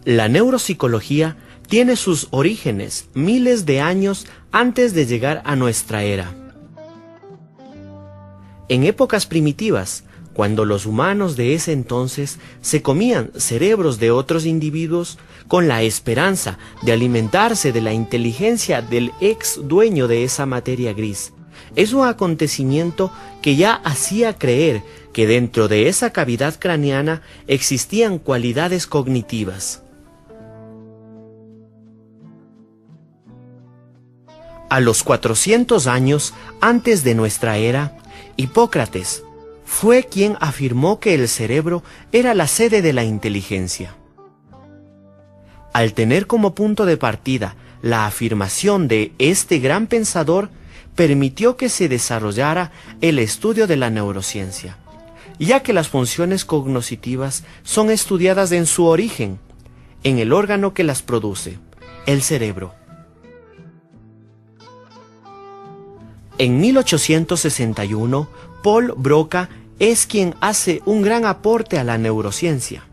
La neuropsicología tiene sus orígenes miles de años antes de llegar a nuestra era. En épocas primitivas, cuando los humanos de ese entonces se comían cerebros de otros individuos con la esperanza de alimentarse de la inteligencia del ex dueño de esa materia gris, es un acontecimiento que ya hacía creer que dentro de esa cavidad craneana existían cualidades cognitivas. A los 400 años antes de nuestra era, Hipócrates fue quien afirmó que el cerebro era la sede de la inteligencia. Al tener como punto de partida la afirmación de este gran pensador, permitió que se desarrollara el estudio de la neurociencia, ya que las funciones cognitivas son estudiadas en su origen, en el órgano que las produce, el cerebro. En 1861, Paul Broca es quien hace un gran aporte a la neurociencia,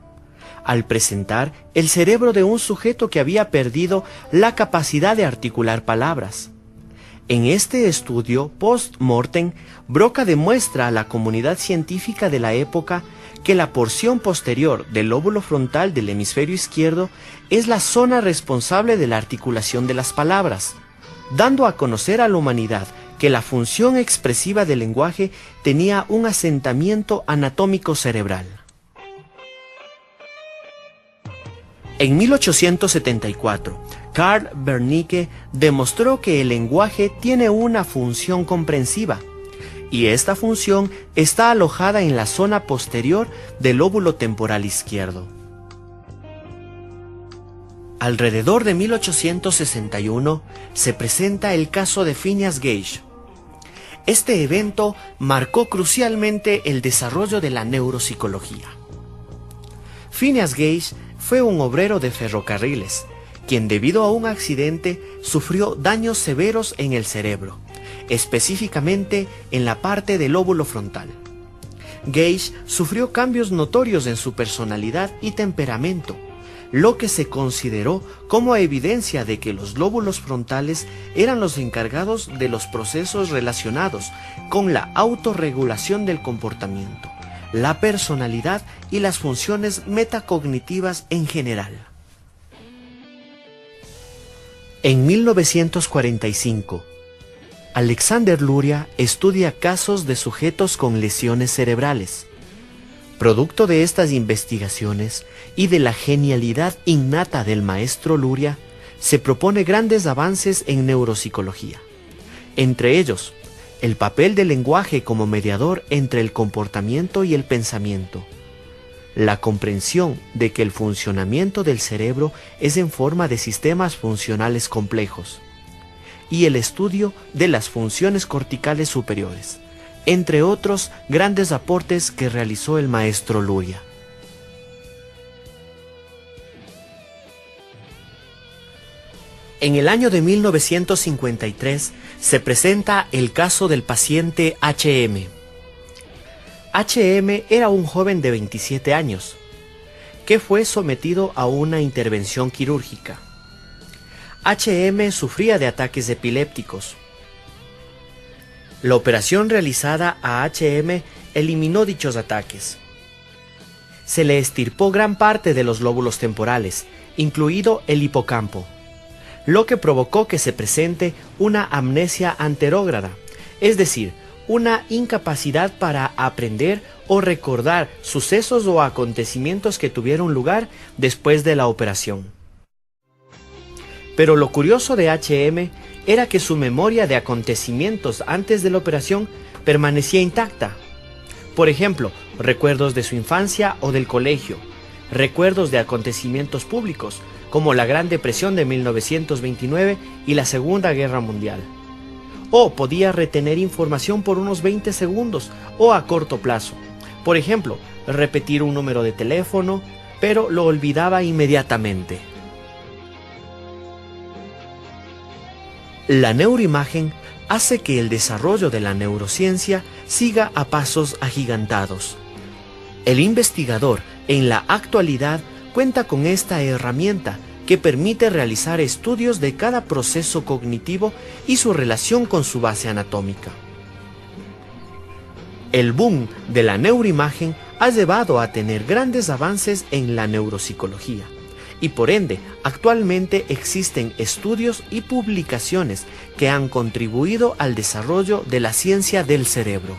al presentar el cerebro de un sujeto que había perdido la capacidad de articular palabras. En este estudio post-mortem, Broca demuestra a la comunidad científica de la época que la porción posterior del lóbulo frontal del hemisferio izquierdo es la zona responsable de la articulación de las palabras, dando a conocer a la humanidad que la función expresiva del lenguaje tenía un asentamiento anatómico cerebral. En 1874, Carl Wernicke demostró que el lenguaje tiene una función comprensiva, y esta función está alojada en la zona posterior del lóbulo temporal izquierdo. Alrededor de 1861 se presenta el caso de Phineas Gage. Este evento marcó crucialmente el desarrollo de la neuropsicología. Phineas Gage fue un obrero de ferrocarriles, quien debido a un accidente sufrió daños severos en el cerebro, específicamente en la parte del lóbulo frontal. Gage sufrió cambios notorios en su personalidad y temperamento, lo que se consideró como evidencia de que los lóbulos frontales eran los encargados de los procesos relacionados con la autorregulación del comportamiento, la personalidad y las funciones metacognitivas en general. En 1945, Alexander Luria estudia casos de sujetos con lesiones cerebrales. Producto de estas investigaciones y de la genialidad innata del maestro Luria, se propone grandes avances en neuropsicología. Entre ellos, el papel del lenguaje como mediador entre el comportamiento y el pensamiento, la comprensión de que el funcionamiento del cerebro es en forma de sistemas funcionales complejos, y el estudio de las funciones corticales superiores, entre otros grandes aportes que realizó el maestro Luria. En el año de 1953 se presenta el caso del paciente H.M. H.M. era un joven de 27 años que fue sometido a una intervención quirúrgica. H.M. sufría de ataques epilépticos. La operación realizada a H.M. eliminó dichos ataques. Se le extirpó gran parte de los lóbulos temporales, incluido el hipocampo, lo que provocó que se presente una amnesia anterógrada, es decir, una incapacidad para aprender o recordar sucesos o acontecimientos que tuvieron lugar después de la operación. Pero lo curioso de H.M. era que su memoria de acontecimientos antes de la operación permanecía intacta. Por ejemplo, recuerdos de su infancia o del colegio, recuerdos de acontecimientos públicos, como la Gran Depresión de 1929 y la Segunda Guerra Mundial. O podía retener información por unos 20 segundos o a corto plazo. Por ejemplo, repetir un número de teléfono, pero lo olvidaba inmediatamente. La neuroimagen hace que el desarrollo de la neurociencia siga a pasos agigantados. El investigador, en la actualidad, cuenta con esta herramienta que permite realizar estudios de cada proceso cognitivo y su relación con su base anatómica. El boom de la neuroimagen ha llevado a tener grandes avances en la neuropsicología y por ende actualmente existen estudios y publicaciones que han contribuido al desarrollo de la ciencia del cerebro.